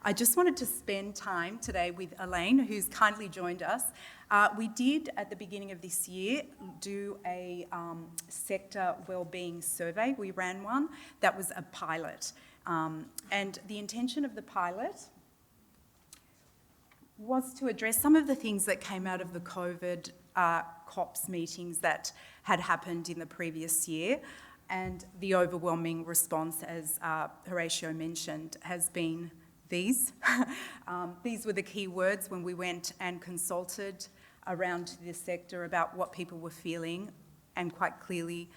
I just wanted to spend time today with Ellaine, who's kindly joined us. We did, at the beginning of this year, do a sector wellbeing survey. We ran one that was a pilot. And the intention of the pilot was to address some of the things that came out of the COVID COPS meetings that had happened in the previous year. And the overwhelming response, as Horatio mentioned, has been these. These were the key words when we went and consulted around the sector about what people were feeling, and quite clearly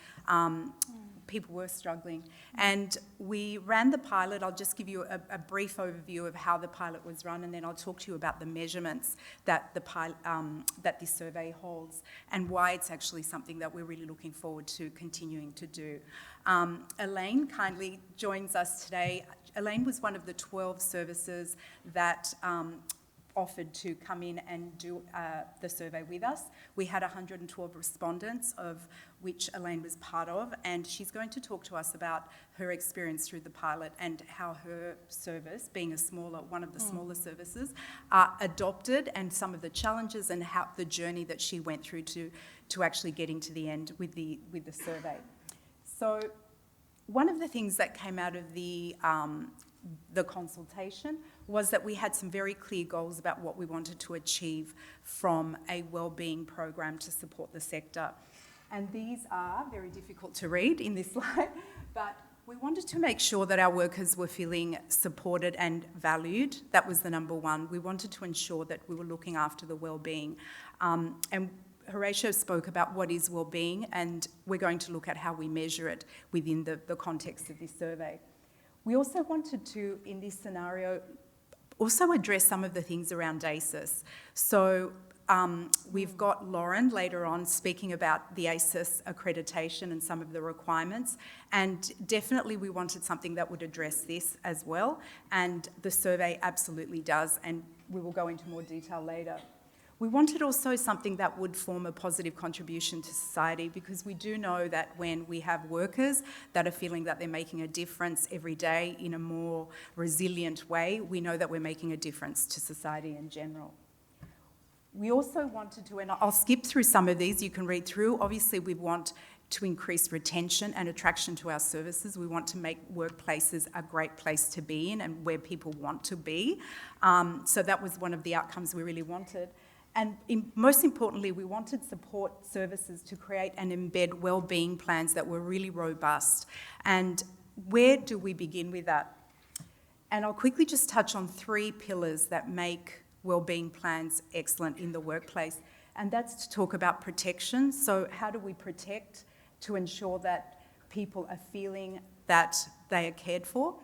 people were struggling. And we ran the pilot. I'll just give you a brief overview of how the pilot was run, and then I'll talk to you about the measurements that that this survey holds and why it's actually something that we're really looking forward to continuing to do. Ellaine kindly joins us today. Ellaine was one of the 12 services that offered to come in and do the survey with us. We had 112 respondents, of which Ellaine was part of, and she's going to talk to us about her experience through the pilot and how her service, being one of the smaller services, adopted, and some of the challenges and how the journey that she went through to actually getting to the end with the survey. So one of the things that came out of the consultation was that we had some very clear goals about what we wanted to achieve from a wellbeing program to support the sector. And these are very difficult to read in this slide, but we wanted to make sure that our workers were feeling supported and valued. That was the number one. We wanted to ensure that we were looking after the wellbeing. And Horatio spoke about what is wellbeing, and we're going to look at how we measure it within the context of this survey. We also wanted to, in this scenario, also address some of the things around ACES. So we've got Lauren later on speaking about the ACES accreditation and some of the requirements, and definitely we wanted something that would address this as well, and the survey absolutely does, and we will go into more detail later. We wanted also something that would form a positive contribution to society, because we do know that when we have workers that are feeling that they're making a difference every day in a more resilient way, we know that we're making a difference to society in general. We also wanted to, and I'll skip through some of these, you can read through. Obviously, we want to increase retention and attraction to our services. We want to make workplaces a great place to be in and where people want to be. So that was one of the outcomes we really wanted. And most importantly, we wanted support services to create and embed wellbeing plans that were really robust. And where do we begin with that? And I'll quickly just touch on 3 pillars that make wellbeing plans excellent in the workplace. And that's to talk about protection. So how do we protect to ensure that people are feeling that they are cared for?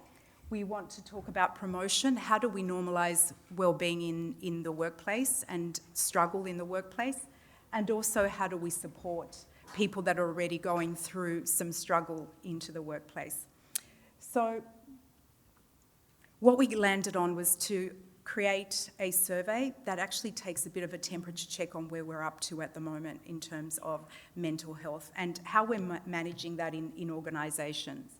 We want to talk about promotion. How do we normalise wellbeing in the workplace and struggle in the workplace? And also, how do we support people that are already going through some struggle into the workplace? So what we landed on was to create a survey that actually takes a bit of a temperature check on where we're up to at the moment in terms of mental health and how we're managing that in organisations.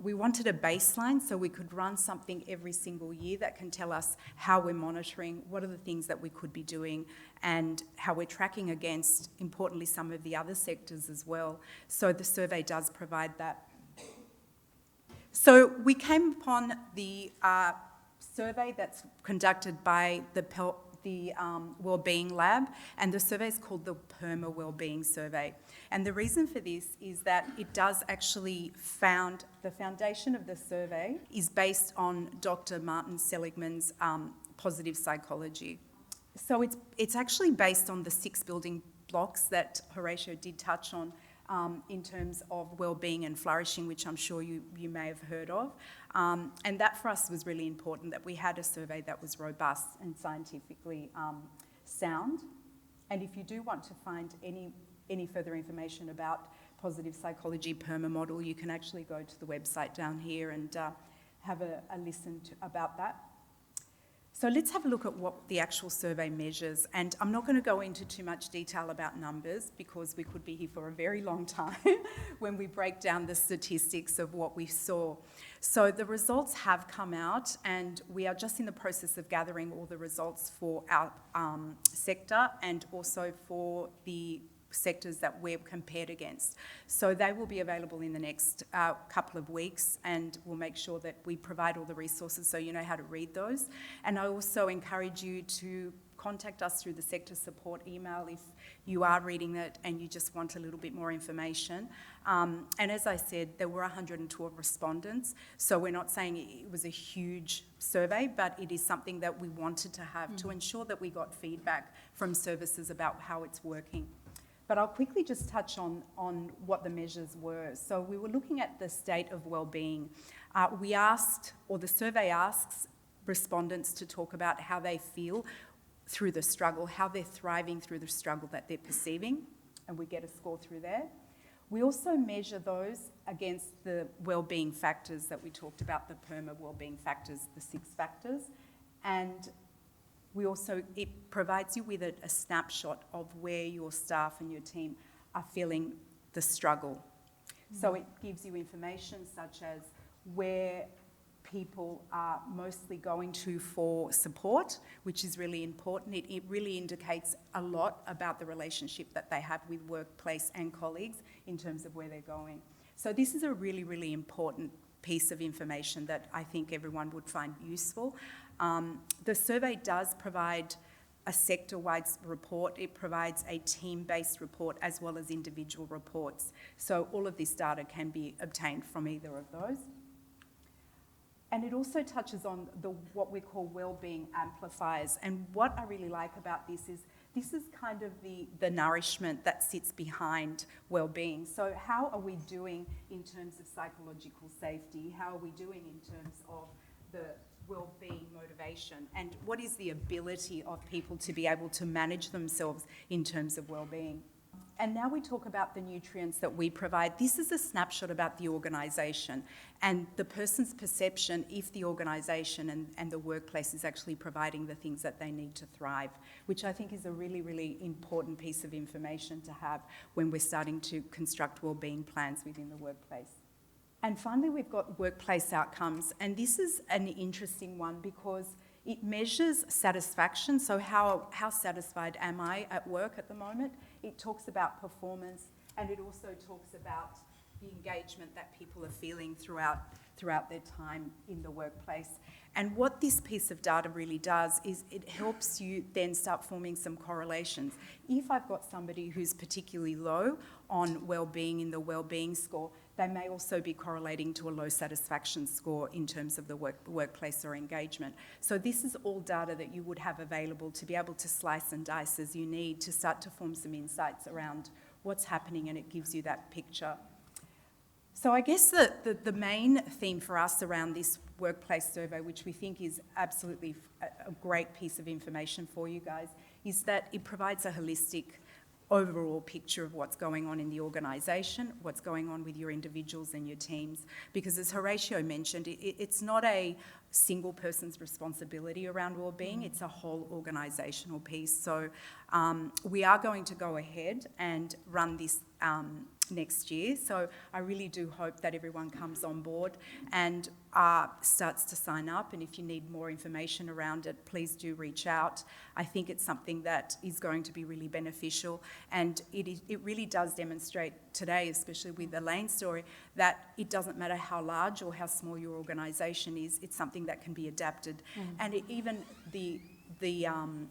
We wanted a baseline so we could run something every single year that can tell us how we're monitoring, what are the things that we could be doing, and how we're tracking against, importantly, some of the other sectors as well. So the survey does provide that. So we came upon the survey that's conducted by the Wellbeing Lab, and the survey is called the PERMA Wellbeing Survey. And the reason for this is that it does actually the foundation of the survey is based on Dr. Martin Seligman's positive psychology. So it's actually based on the 6 building blocks that Horatio did touch on in terms of wellbeing and flourishing, which I'm sure you may have heard of. And that for us was really important, that we had a survey that was robust and scientifically sound. And if you do want to find any further information about positive psychology PERMA model, you can actually go to the website down here and have a listen about that. So let's have a look at what the actual survey measures. And I'm not going to go into too much detail about numbers because we could be here for a very long time when we break down the statistics of what we saw. So the results have come out, and we are just in the process of gathering all the results for our sector and also for the sectors that we're compared against. So they will be available in the next couple of weeks, and we'll make sure that we provide all the resources so you know how to read those. And I also encourage you to contact us through the sector support email if you are reading it and you just want a little bit more information. And as I said, there were 112 respondents, so we're not saying it was a huge survey, but it is something that we wanted to have to ensure that we got feedback from services about how it's working. But I'll quickly just touch on what the measures were. So we were looking at the state of wellbeing. We asked, or the survey asks, respondents to talk about how they feel through the struggle, how they're thriving through the struggle that they're perceiving, and we get a score through there. We also measure those against the wellbeing factors that we talked about, the PERMA wellbeing factors, the 6 factors, and it provides you with a snapshot of where your staff and your team are feeling the struggle. So it gives you information such as where people are mostly going to for support, which is really important. It really indicates a lot about the relationship that they have with workplace and colleagues in terms of where they're going. So this is a really, really important piece of information that I think everyone would find useful. The survey does provide a sector-wide report. It provides a team-based report as well as individual reports. So all of this data can be obtained from either of those. And it also touches on what we call wellbeing amplifiers. And what I really like about this is kind of the nourishment that sits behind wellbeing. So how are we doing in terms of psychological safety? How are we doing in terms of the wellbeing motivation? And what is the ability of people to be able to manage themselves in terms of wellbeing? And now we talk about the nutrients that we provide. This is a snapshot about the organisation and the person's perception if the organisation and the workplace is actually providing the things that they need to thrive, which I think is a really, really important piece of information to have when we're starting to construct wellbeing plans within the workplace. And finally, we've got workplace outcomes. And this is an interesting one because it measures satisfaction. So how satisfied am I at work at the moment? It talks about performance, and it also talks about the engagement that people are feeling throughout their time in the workplace. And what this piece of data really does is it helps you then start forming some correlations. If I've got somebody who's particularly low on wellbeing in the wellbeing score, they may also be correlating to a low satisfaction score in terms of the workplace or engagement. So this is all data that you would have available to be able to slice and dice as you need to start to form some insights around what's happening, and it gives you that picture. So I guess the main theme for us around this workplace survey, which we think is absolutely a great piece of information for you guys, is that it provides a holistic overall picture of what's going on in the organisation, what's going on with your individuals and your teams. Because as Horatio mentioned, it's not a single person's responsibility around wellbeing, it's a whole organisational piece. So we are going to go ahead and run this next year. So I really do hope that everyone comes on board and starts to sign up. And if you need more information around it, please do reach out. I think it's something that is going to be really beneficial. And it really does demonstrate today, especially with Elaine's story, that it doesn't matter how large or how small your organisation is, it's something that can be adapted. And even the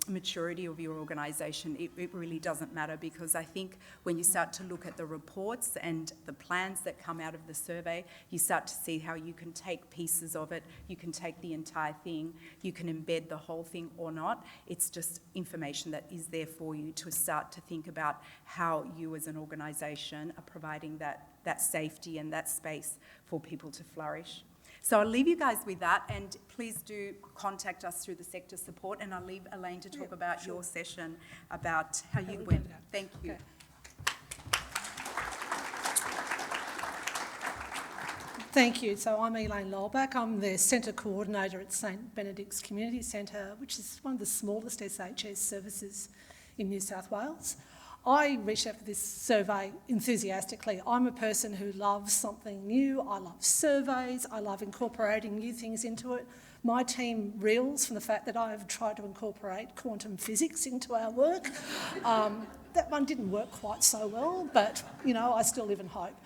maturity of your organisation, it really doesn't matter, because I think when you start to look at the reports and the plans that come out of the survey, you start to see how you can take pieces of it, you can take the entire thing, you can embed the whole thing or not. It's just information that is there for you to start to think about how you as an organisation are providing that safety and that space for people to flourish. So I'll leave you guys with that, and please do contact us through the sector support, and I'll leave Ellaine to talk about your session, about how you went. Thank you. Okay. Thank you. So I'm Ellaine Lollback. I'm the Centre Coordinator at St Benedict's Community Centre, which is one of the smallest SHS services in New South Wales. I reached out for this survey enthusiastically. I'm a person who loves something new. I love surveys. I love incorporating new things into it. My team reels from the fact that I've tried to incorporate quantum physics into our work. That one didn't work quite so well, but, you know, I still live in hope.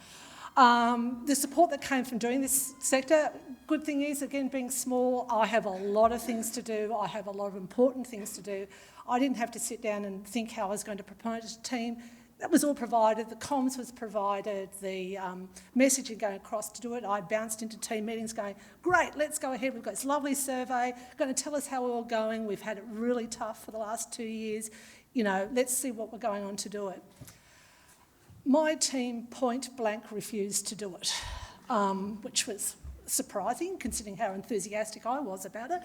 The support that came from doing this sector, good thing is, again, being small, I have a lot of things to do. I have a lot of important things to do. I didn't have to sit down and think how I was going to promote a team. That was all provided. The comms was provided, the messaging going across to do it. I bounced into team meetings going, great, let's go ahead. We've got this lovely survey, going to tell us how we're all going. We've had it really tough for the last 2 years. You know, let's see what we're going on to do it. My team point blank refused to do it, which was surprising considering how enthusiastic I was about it.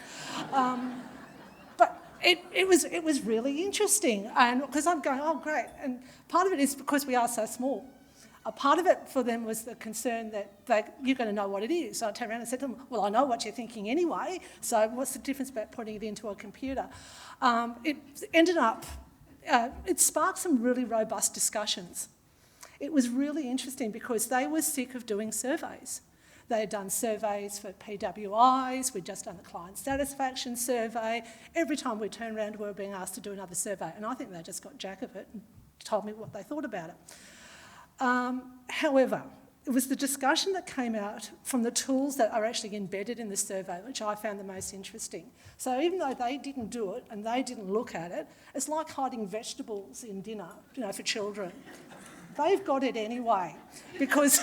But it was really interesting, and because I'm going, oh great, and part of it is because we are so small. A part of it for them was the concern that you're going to know what it is. So I turned around and said to them, well, I know what you're thinking anyway, so what's the difference about putting it into a computer? It ended up, it sparked some really robust discussions. It was really interesting because they were sick of doing surveys. They had done surveys for PWIs, we'd just done the client satisfaction survey. Every time we turned around, we were being asked to do another survey, and I think they just got jack of it and told me what they thought about it. However, it was the discussion that came out from the tools that are actually embedded in the survey, which I found the most interesting. So even though they didn't do it and they didn't look at it, it's like hiding vegetables in dinner, you know, for children. They've got it anyway, because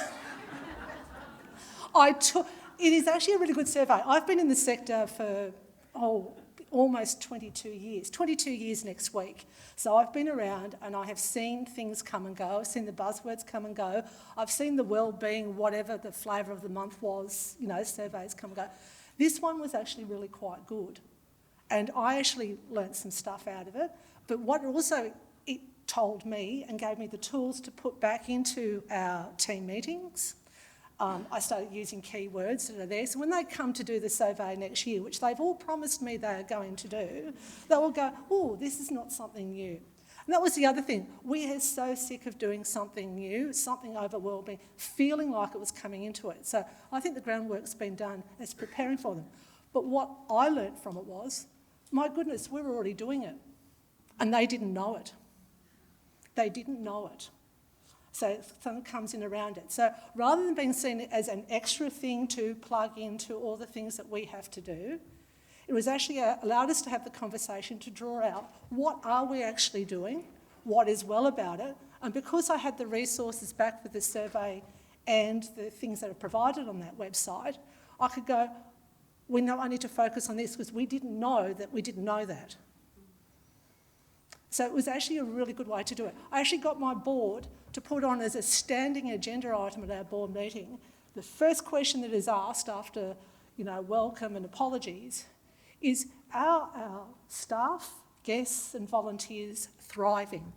it is actually a really good survey. I've been in the sector for, almost 22 years. 22 years next week. So I've been around and I have seen things come and go. I've seen the buzzwords come and go. I've seen the Wellbeing, whatever the flavour of the month was, you know, surveys come and go. This one was actually really quite good. And I actually learnt some stuff out of it. But what also it told me and gave me the tools to put back into our team meetings. I started using keywords that are there. So when they come to do the survey next year, which they've all promised me they are going to do, they will go, oh, this is not something new. And that was the other thing. We are so sick of doing something new, something over Wellbeing, feeling like it was coming into it. So I think the groundwork's been done as preparing for them. But what I learnt from it was, my goodness, we were already doing it. And they didn't know it. They didn't know it. So something comes in around it. So rather than being seen as an extra thing to plug into all the things that we have to do, it was actually allowed us to have the conversation to draw out what are we actually doing, what is well about it, and because I had the resources back with the survey and the things that are provided on that website, I could go, we know I need to focus on this because we didn't know that we didn't know that. So it was actually a really good way to do it. I actually got my board to put on as a standing agenda item at our board meeting. The first question that is asked after, you know, welcome and apologies is, are our staff, guests and volunteers thriving?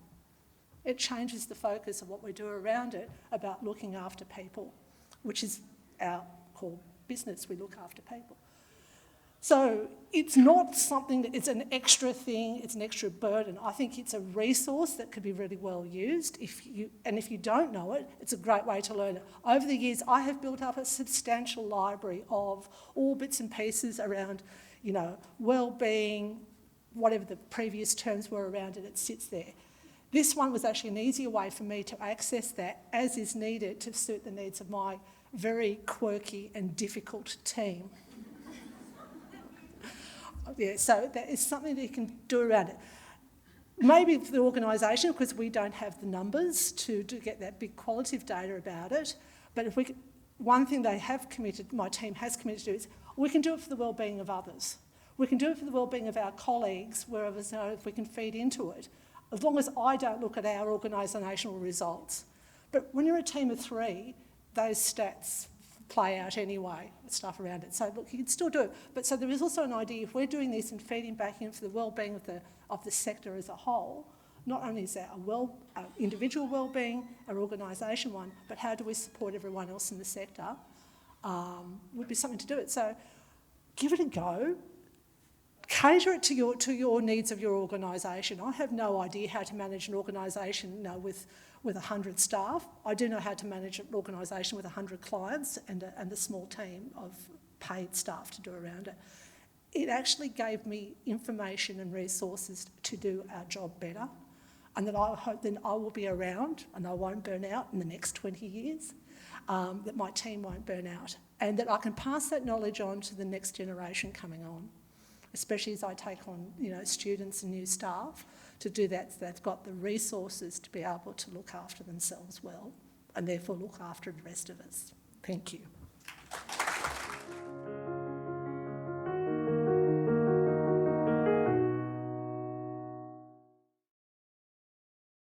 It changes the focus of what we do around it about looking after people, which is our core business. We look after people. So it's not something that it's an extra thing, it's an extra burden. I think it's a resource that could be really well used. If you don't know it, it's a great way to learn it. Over the years, I have built up a substantial library of all bits and pieces around, you know, wellbeing, whatever the previous terms were around it, it sits there. This one was actually an easier way for me to access that as is needed to suit the needs of my very quirky and difficult team. Yeah, so that is something that you can do around it. Maybe for the organisation, because we don't have the numbers to get that big qualitative data about it, but if we could, one thing they have committed, my team has committed to do is, we can do it for the wellbeing of others. We can do it for the wellbeing of our colleagues, wherever, so if we can feed into it, as long as I don't look at our organisational results. But when you're a team of 3, those stats play out anyway, stuff around it. So look, you can still do it. But so there is also an idea, if we're doing this and feeding back in for the wellbeing of the sector as a whole, not only is that our individual wellbeing, our organisation one, but how do we support everyone else in the sector would be something to do it. So give it a go. Cater it to your needs of your organisation. I have no idea how to manage an organisation with 100 staff. I do know how to manage an organisation with 100 clients and a small team of paid staff to do around it. It actually gave me information and resources to do our job better, and that I hope then I will be around and I won't burn out in the next 20 years, that my team won't burn out, and that I can pass that knowledge on to the next generation coming on, especially as I take on students and new staff to do that, so they've got the resources to be able to look after themselves well and therefore look after the rest of us. Thank you.